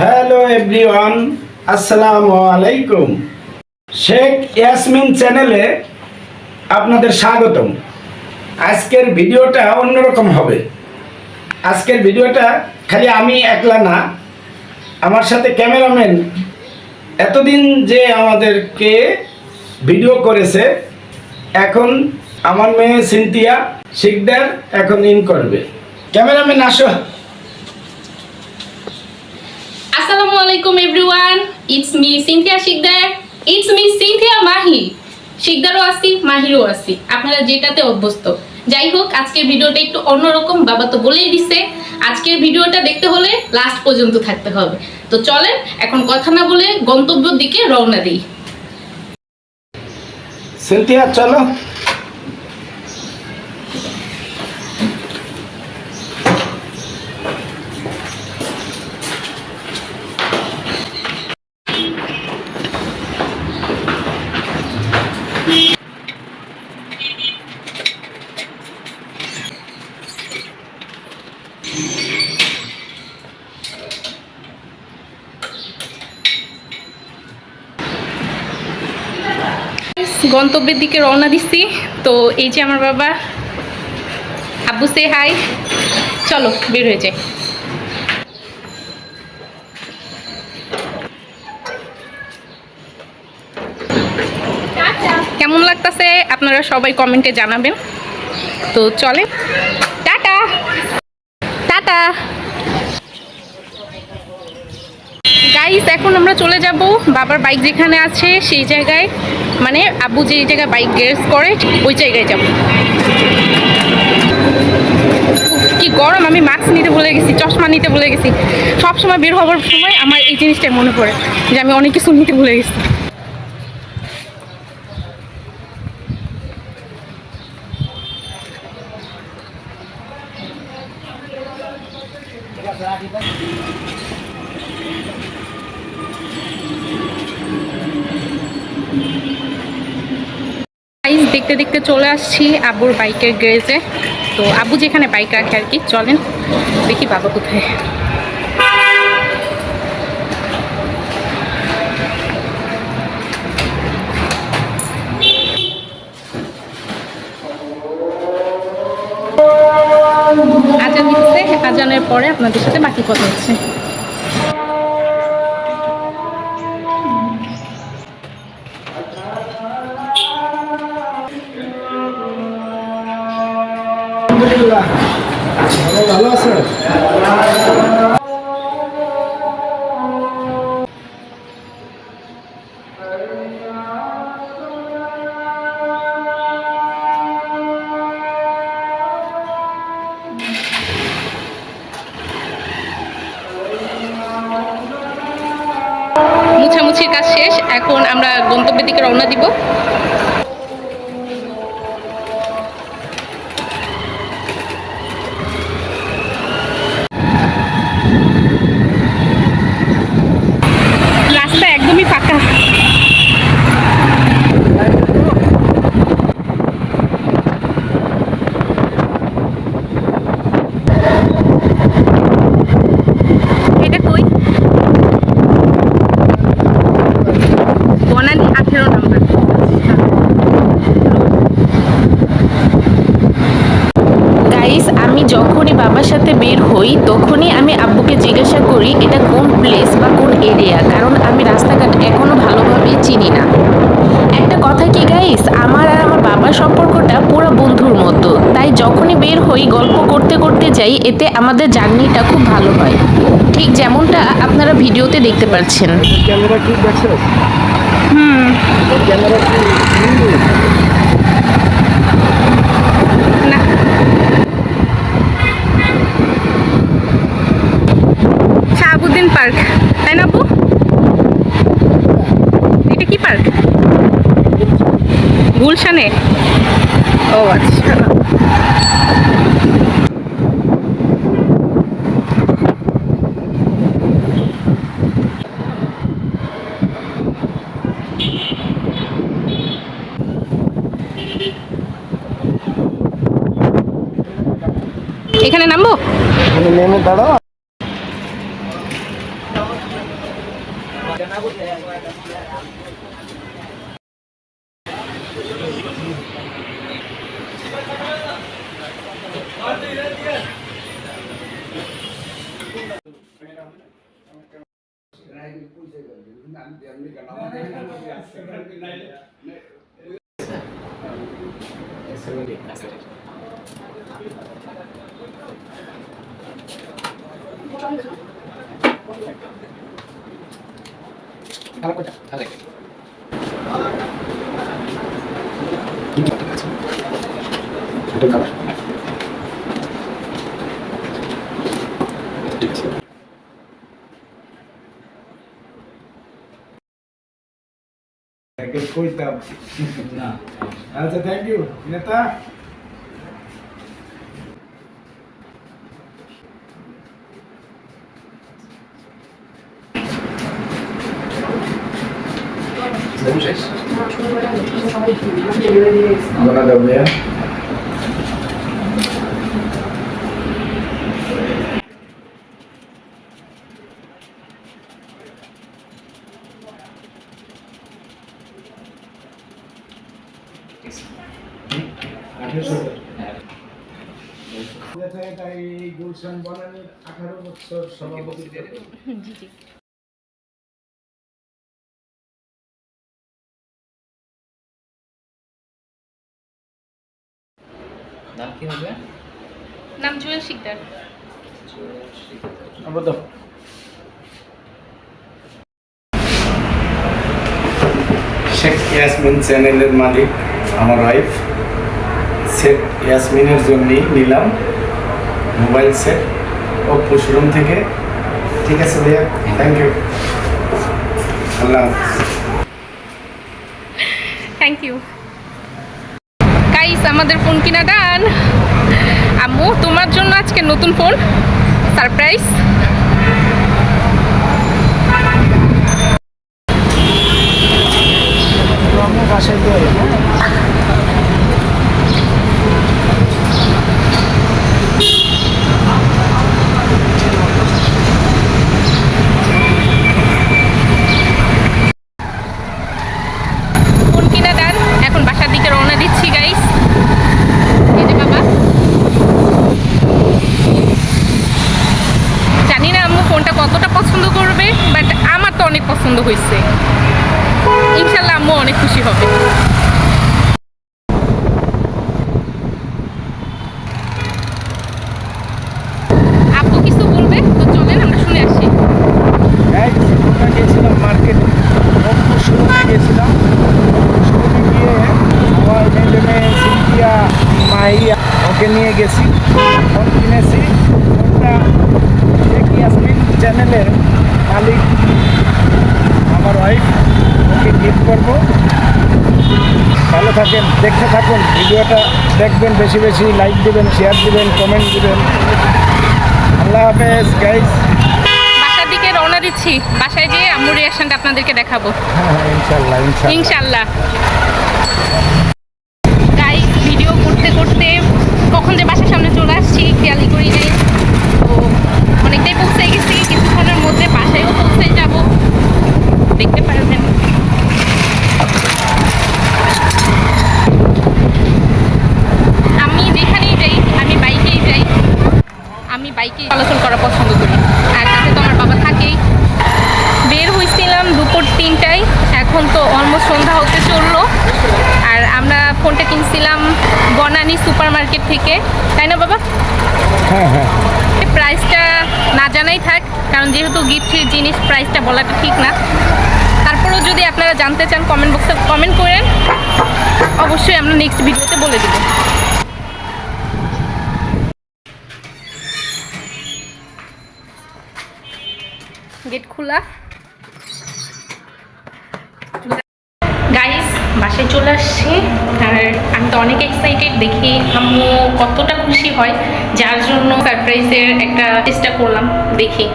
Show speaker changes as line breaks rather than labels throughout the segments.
Hello everyone, আসসালামু আলাইকুম। শেখ ইয়াসমিন চ্যানেলে আপনাদের স্বাগতম। আজকের ভিডিওটা অন্যরকম হবে। আজকের ভিডিওটা খালি আমি একলা না, আমার সাথে ক্যামেরাম্যান এতদিন যে আমাদেরকে ভিডিও করেছে, এখন আমার মেয়ে সিনথিয়া শিকদার এখন ইন করবে। ক্যামেরাম্যান আসো।
আসসালামু আলাইকুম everyone, it's me Cynthia Shikdar, it's me Cynthia Mahi. শিকদারও আছি, মাহিরও আছি, আপনারা যেটাতে অভ্যস্ত। যাই হোক, আজকের ভিডিওটা একটু অন্যরকম, বাবা তো বলেই দিছে। আজকের ভিডিওটা দেখতে হলে লাস্ট পর্যন্ত থাকতে হবে। তো চলেন এখন কথা না বলে গন্তব্যের দিকে রওনা দিই।
সিনথিয়া চলো।
গন্তব্যের দিকে রওনা দিচ্ছি। তো এই যে আমার বাবা, আব্বু সে হাই, চলো বের হয়ে যাই। কেমন লাগতেছে আপনারা সবাই কমেন্টে জানাবেন। তো চলে, টাটা টাটা গাইস। এখন আমরা চলে যাব বাবার বাইক যেখানে আছে সেই জায়গায়, মানে আব্বু যে জায়গায় বাইক গ্যারেজ করে ওই জায়গায় যাব। কি গরম, আমি মাস্ক নিতে ভুলে গেছি, চশমা নিতে ভুলে গেছি। সব সময় বের হওয়ার সময় আমার এই জিনিসটাই মনে পড়ে যে আমি অনেক কিছু নিতে ভুলে গেছি। দেখতে দেখতে চলে আসছি আব্বুর বাইকের গ্যারেজে। তো আব্বু যেখানে বাইক রাখে আর কি, চলেন দেখি বাবা কোথায়। আজান দিচ্ছে, আজানের পরে আপনাদের সাথে বাকি কথা হচ্ছে।
ভালো আছে।
মুছামুছির কাজ শেষ, এখন আমরা গন্তব্যের দিকে রওনা দিব। রাস্তা একদমই ফাঁকা। এটা কই? বনানী 18 নম্বর। গাইস, আমি যখনই বাবার সাথে বের হই তখনই আমি আব্বুকে জিজ্ঞাসা করি এটা কোন প্লেস বা কোন এরিয়া, কারণ আমি রাস্তাঘাট এখনো ভালোভাবে চিনি না। একটা কথা কি গাইস, আমার আর আমার বাবার সম্পর্কটা পুরো বন্ধুর মতো, তাই যখনই বের হই গল্প করতে করতে যাই, এতে আমাদের জার্নিটা খুব ভালো হয়, ঠিক যেমনটা আপনারা ভিডিওতে দেখতে পাচ্ছেন।
ক্যামেরা ঠিক দেখছো? ক্যামেরা
না, শাহাবুদ্দিন পার্ক, তাই না আপু? এটা কি পার্ক? গুলশানে? ও আচ্ছা। এখানে নামবো?
নেমে দাঁড়াও। আচ্ছা, থ্যাংক ইউ নেতা। Buenas tardes. গুলশান বনানীর 18 বছর সভাপতি।
জি জি।
নাম কি হবে?
নাম জুয়েল শিকদার।
শেখ ইয়াসমিন চ্যানেলের মালিক আমার ওয়াইফ। শেখ ইয়াসমিনের জন্যই নিলাম মোবাইল সেট ওপ্পো শোরুম থেকে। ঠিক আছে ভাইয়া, thank you. Allah
thank you. Guys, আমাদের ফোন কিনা ডান। আম্মু, তোমার জন্য আজকে নতুন ফোন সারপ্রাইজ।
বাসায়
ফোন কিনা ডান। এখন বাসার দিকে রওনা দিচ্ছি গাইস। এই যে বাবা, জানি না আম্মু ফোনটা কতটা পছন্দ করবে, বাট আমার তো অনেক পছন্দ হয়েছে। ইনশাল্লাহ আম্মু অনেক খুশি হবে। আপু কিছু বলবে তো চলেন আমরা শুনে আসি।
গিয়েছিলাম মার্কেটে, ওপ্পো শোরুমে গিয়েছিলাম। শোরুমে গিয়ে আমার মেয়ে সিনথিয়া মাহিয়া ওকে নিয়ে গেছি, ফোন কিনেছি। ফোনটা শেখ ইয়াসমিন চ্যানেলের মালিক আমার ওয়াইফ, ওকে গিফট করবো। ভালো থাকেন, দেখতে থাকুন ভিডিওটা, দেখবেন, বেশি বেশি লাইক দিবেন, শেয়ার দিবেন, কমেন্ট দিবেন। আল্লাহ হাফেজ গাইস।
বাসার দিকে রওনা দিচ্ছি। বাসায় যেয়ে আম্মুর রিয়াকশনটা আপনাদেরকে দেখাবো
হ্যাঁ, ইনশাল্লাহ ইনশাল্লাহ
ইনশাল্লাহ। গাইস, ভিডিও করতে করতে কখন যে বাসার সামনে চলে আসছি খেয়ালই করি নাই। তো অনেকটাই পৌঁছে গেছি, কিছুক্ষণের মধ্যে বাসায়ও পৌঁছে যাব, দেখতে পারবেন। আমি যেখানেই যাই, আমি বাইকেই যাই। আমি বাইকেই চলাচল করা পছন্দ করি, আর তাতে তো আমার বাবা থাকেই। বের হয়েছিলাম দুপুর 3টায়, এখন তো অলমোস্ট সন্ধ্যা হতে চললো। আর আমরা ফোনটা কিনছিলাম বনানী সুপার মার্কেট থেকে, তাই না বাবা?
হ্যাঁ হ্যাঁ।
প্রাইসটা না জানাই থাক, কারণ যেহেতু গিফটের জিনিস প্রাইসটা বলাটা ঠিক না। তারপরেও যদি আপনারা জানতে চান কমেন্ট বক্সে কমেন্ট করেন, অবশ্যই আমরা নেক্সট ভিডিওতে বলে দেবো। গেট খোলা। গাইস, বাসায় চলে আসছি, আর আমি তো অনেক এক্সাইটেড। দেখি আম্মু কতটা খুশি হয়, যার জন্য সারপ্রাইজের একটা চেষ্টা করলাম। দেখি।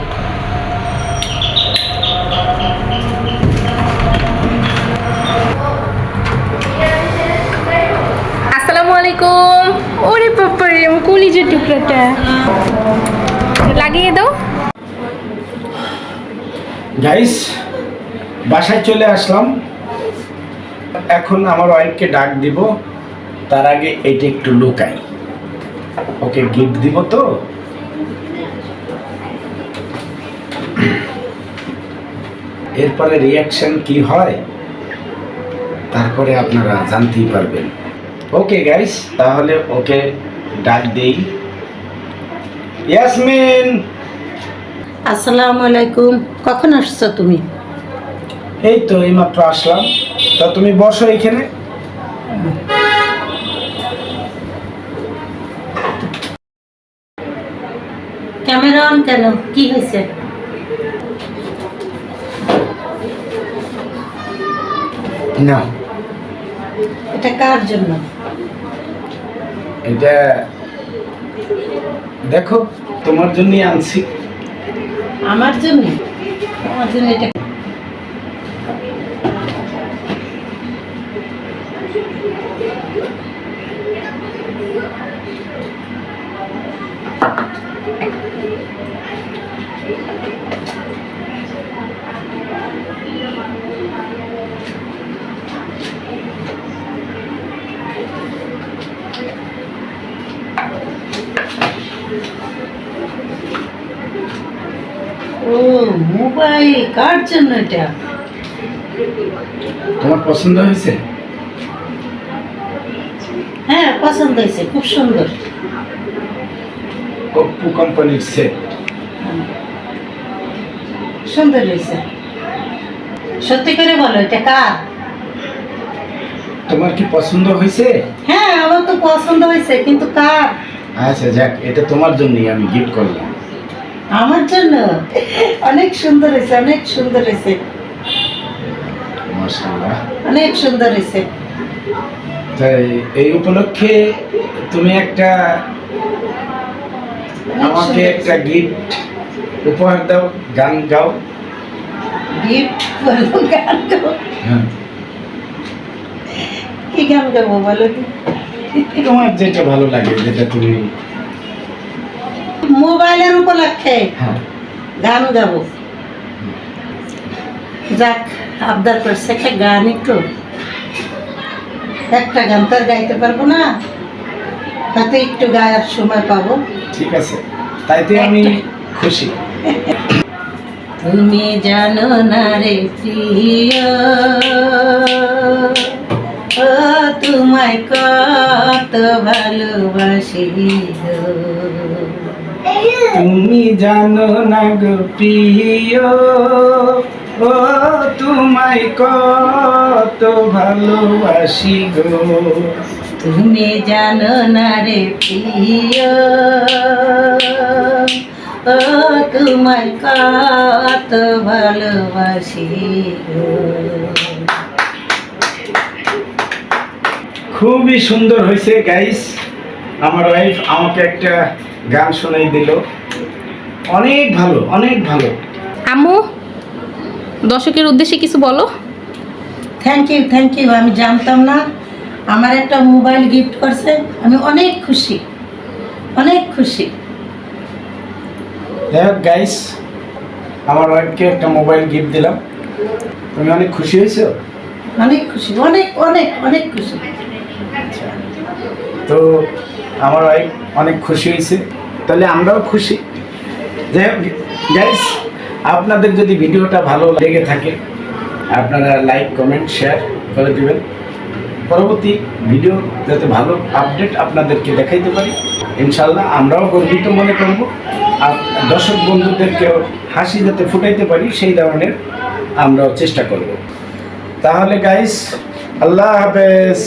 আসসালামু আলাইকুম। ওরে বাবারে, আমার কলিজার টুকরাটা লাগিয়ে দাও।
গাইস, বাসায় চলে আসলাম। এখন আমার ওয়াইফকে ডাক দিব, তার আগে এটা একটু লুকাই। ওকে গিফট দিব তো। এরপরে রিয়াকশন কি হয় তারপরে আপনারা জানতেই পারবেন। ওকে গাইস, তাহলে ওকে ডাক দেই। ইয়াসমিন,
আসসালামু আলাইকুম। কখন আসছো তুমি?
এই তো এইমাত্র আসলাম। তা তুমি বসো এখানে।
ক্যামেরা অন কেন? কি হয়েছে?
না,
এটা কার জন্য?
এটা দেখো তোমার জন্যই আনছি।
আমার জন্য? আমার জন্য এটা ও মোবাইল কার জন্য এটা?
তোমার পছন্দ হয়েছে?
হ্যাঁ, পছন্দ হয়েছে, খুব সুন্দর।
ওপ্পো কোম্পানির সেট।
সুন্দর হয়েছে। সত্যি করে বলো, এটা কার?
তোমার কি পছন্দ হয়েছে?
হ্যাঁ, আমার তো পছন্দ হয়েছে, কিন্তু কার?
আচ্ছা যাক, এটা তোমার জন্যই আমি গিফট করলাম।
আমার জন্য? অনেক সুন্দর হয়েছে, অনেক সুন্দর হয়েছে,
মাশাআল্লাহ।
অনেক সুন্দর হয়েছে।
তাই এই উপলক্ষে তুমি একটা আমাকে একটা গিফট উপহার দাও, গান গাও।
গিফট বলো, গান গাবো?
হ্যাঁ,
কি গান গাবো বলো?
তোমার যেটা ভালো লাগে, যেটা তুমি।
মোবাইলের উপলক্ষে
হ্যাঁ,
গান গাবো। যাক, আবদার করছে একটা গান, একটু একটা গান তো আর গাইতে পারবো না, হয়তো একটু গায়ের সময় পাবো।
ঠিক আছে, তাইতে আমি খুশি।
তুমি জানো না রে প্রিয়, ও তোমায় কত ভালোবাসি গো।
তুমি জানো না গো প্রিয়, ও তোমায় কত ভালোবাসি গো।
তুমি জানো না রে প্রিয়, ও তোমায় কত ভালোবাসি গো।
খুবই সুন্দর হয়েছে গাইস। আমার ওয়াইফ আমাকে একটা গান শোনাই দিল, অনেক ভালো, অনেক ভালো।
আম্মু, দর্শকের উদ্দেশ্যে কিছু বলো।
Thank you, thank you. আমি জানতাম না আমার একটা মোবাইল গিফট করছে, আমি অনেক খুশি, অনেক খুশি।
যাই হোক গাইস, আমার ওয়াইফকে একটা মোবাইল গিফট দিলাম। তুমি অনেক খুশি হয়েছো?
অনেক খুশি, অনেক অনেক অনেক খুশি।
তো আমার ওয়াইফ অনেক খুশি হয়েছে, তাহলে আমরাও খুশি। যাই হোক গাইস, আপনাদের যদি ভিডিওটা ভালো লেগে থাকে আপনারা লাইক, কমেন্ট, শেয়ার করে দেবেন। পরবর্তী ভিডিও যাতে ভালো আপডেট আপনাদেরকে দেখাইতে পারি, ইনশাল্লাহ আমরাও গর্বিত মনে করব। আর দর্শক বন্ধুদেরকেও হাসি যাতে ফুটাইতে পারি সেই ধরনের আমরাও চেষ্টা করব। তাহলে গাইস, আল্লাহ হাফেজ।